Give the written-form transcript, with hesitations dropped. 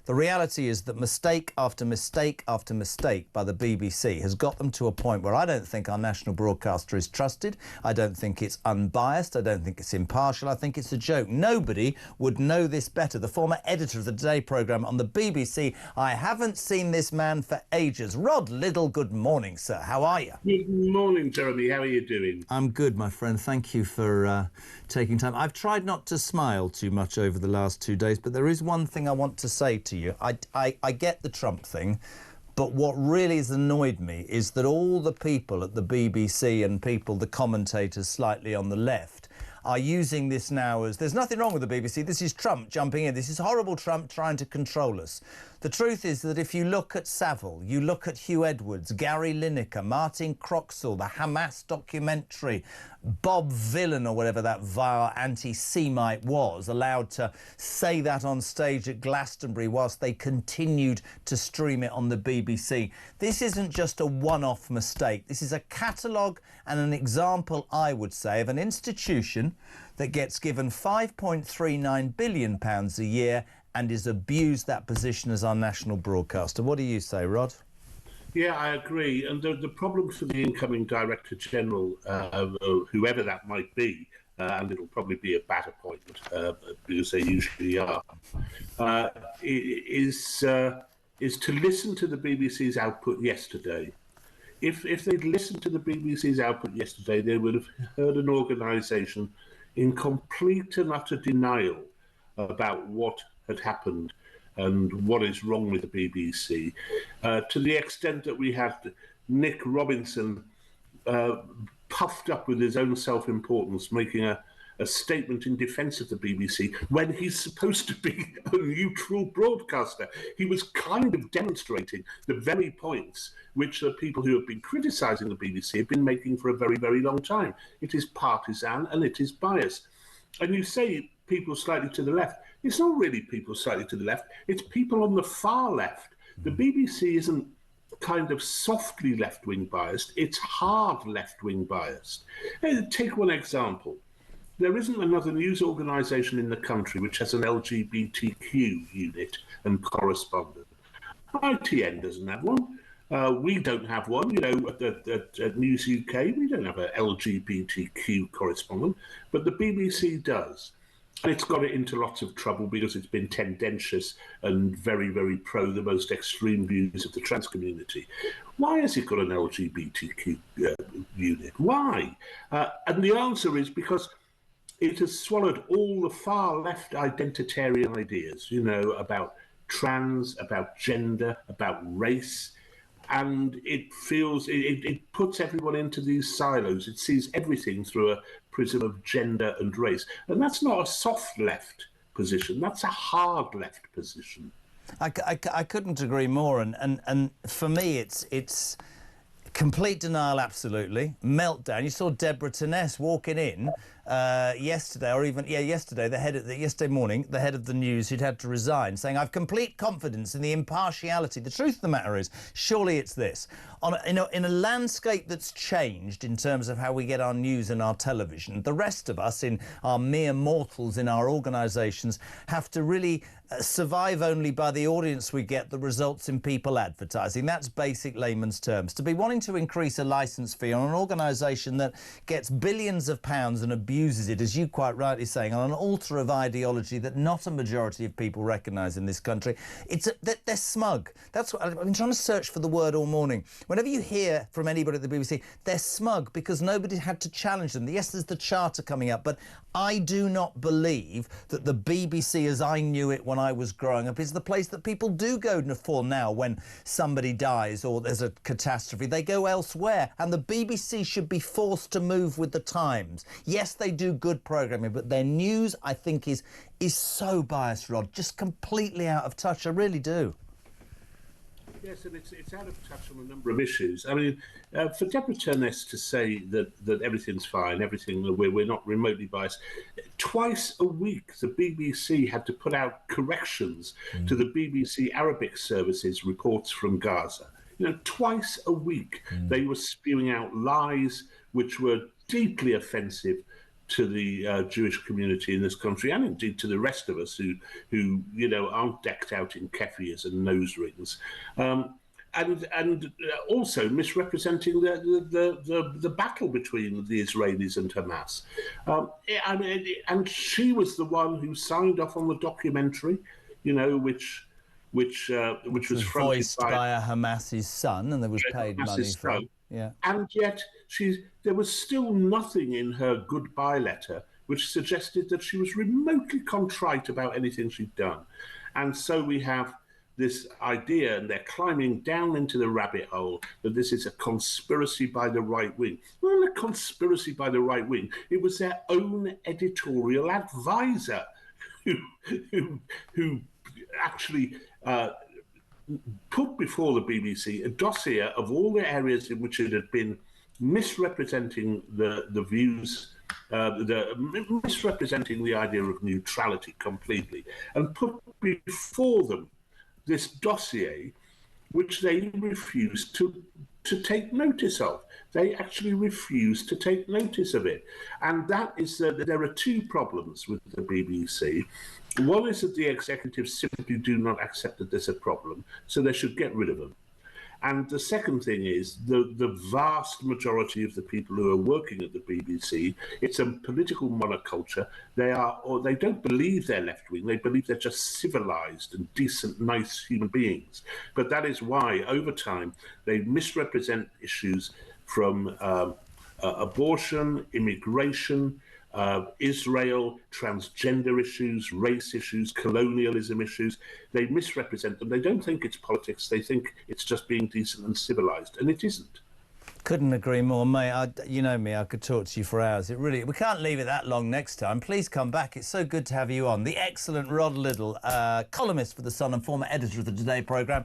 The reality is that mistake after mistake after mistake by the BBC has got them to a point where I don't think our national broadcaster is trusted. I don't think it's unbiased. I don't think it's impartial. I think it's a joke. Nobody would know this better. The former editor of the Today programme on the BBC. I haven't seen this man for ages. Rod Liddle, good morning, sir. How are you? Good morning, Jeremy. How are you doing? I'm good, my friend. Thank you for taking time. I've tried not to smile too much over the last 2 days, but there is one thing I want to say to you. I get the Trump thing, but what really has annoyed me is that all the people at the BBC and the commentators slightly on the left, are using this now as there's nothing wrong with the BBC. This is Trump jumping in. This is horrible Trump trying to control us. The truth is that if you look at Savile, you look at Hugh Edwards, Gary Lineker, Martin Croxall, the Hamas documentary, Bob Villan or whatever that vile anti-Semite was, allowed to say that on stage at Glastonbury whilst they continued to stream it on the BBC. This isn't just a one-off mistake. This is a catalogue and an example, I would say, of an institution that gets given £5.39 billion a year and is abused that position as our national broadcaster. What do you say, Rod? Yeah, I agree. And the problem for the incoming Director General, whoever that might be, and it'll probably be a bad appointment because they usually are, is to listen to the BBC's output yesterday. If they'd listened to the BBC's output yesterday, they would have heard an organisation in complete and utter denial about what had happened and what is wrong with the BBC, to the extent that we had Nick Robinson puffed up with his own self-importance, making a statement in defence of the BBC when he's supposed to be a neutral broadcaster. He was kind of demonstrating the very points which the people who have been criticising the BBC have been making for a very, very long time. It is partisan and it is biased. And you say people slightly to the left. It's not really people slightly to the left. It's people on the far left. The BBC isn't kind of softly left-wing biased. It's hard left-wing biased. Hey, take one example. There isn't another news organisation in the country which has an LGBTQ unit and correspondent. ITN doesn't have one. We don't have one. You know, at News UK, we don't have an LGBTQ correspondent, but the BBC does. And it's got it into lots of trouble because it's been tendentious and very, very pro the most extreme views of the trans community. Why has it got an LGBTQ unit? Why? And the answer is because it has swallowed all the far left identitarian ideas, you know, about trans, about gender, about race. And it feels, it puts everyone into these silos. It sees everything through a prism of gender and race. And that's not a soft left position. That's a hard left position. I couldn't agree more. And for me, it's complete denial, absolutely. Meltdown. You saw Deborah Turness walking in yesterday, or even, yesterday, yesterday morning, the head of the news who'd had to resign, saying, I've complete confidence in the impartiality. The truth of the matter is, surely it's this. In a landscape that's changed in terms of how we get our news and our television, the rest of us, in our mere mortals in our organisations, have to really survive only by the audience we get that results in people advertising. That's basic layman's terms. To be wanting to increase a licence fee on an organisation that gets billions of pounds and abuses it, as you quite rightly saying, on an altar of ideology that not a majority of people recognise in this country, they're smug. That's what I've been trying to search for the word all morning. Whenever you hear from anybody at the BBC, they're smug because nobody had to challenge them. Yes, there's the Charter coming up, but I do not believe that the BBC, as I knew it when I was growing up, is the place that people do go for now when somebody dies or there's a catastrophe. They go elsewhere, and the BBC should be forced to move with the times. Yes, they do good programming, but their news, I think, is so biased, Rod, just completely out of touch. I really do. Yes, and it's out of touch on a number of issues. I mean, for Deborah Turness to say that everything's fine, we're not remotely biased, twice a week the BBC had to put out corrections to the BBC Arabic services reports from Gaza. You know, twice a week they were spewing out lies which were deeply offensive to the Jewish community in this country, and indeed to the rest of us who you know, aren't decked out in keffiyehs and nose rings, and also misrepresenting the battle between the Israelis and Hamas. And she was the one who signed off on the documentary, you know, which was voiced by a Hamas's son, and there was paid money for it. Yeah. And yet there was still nothing in her goodbye letter which suggested that she was remotely contrite about anything she'd done. And so we have this idea, and they're climbing down into the rabbit hole, that this is a conspiracy by the right wing. Well, a conspiracy by the right wing. It was their own editorial advisor who actually put before the BBC a dossier of all the areas in which it had been misrepresenting the views, misrepresenting the idea of neutrality completely, and put before them this dossier which they refused to take notice of. They actually refused to take notice of it. And that is that there are two problems with the BBC. One is that the executives simply do not accept that there's a problem, so they should get rid of them. And the second thing is the vast majority of the people who are working at the BBC, it's a political monoculture. They don't believe they're left-wing. They believe they're just civilized and decent, nice human beings. But that is why, over time, they misrepresent issues from abortion, immigration, Israel, transgender issues, race issues, colonialism issues. They misrepresent them. They don't think it's politics. They think it's just being decent and civilized, and it isn't. Couldn't agree more, mate. You know me, I could talk to you for hours. We can't leave it that long next time. Please come back. It's so good to have you on. The excellent Rod Liddle, columnist for The Sun and former editor of the Today programme.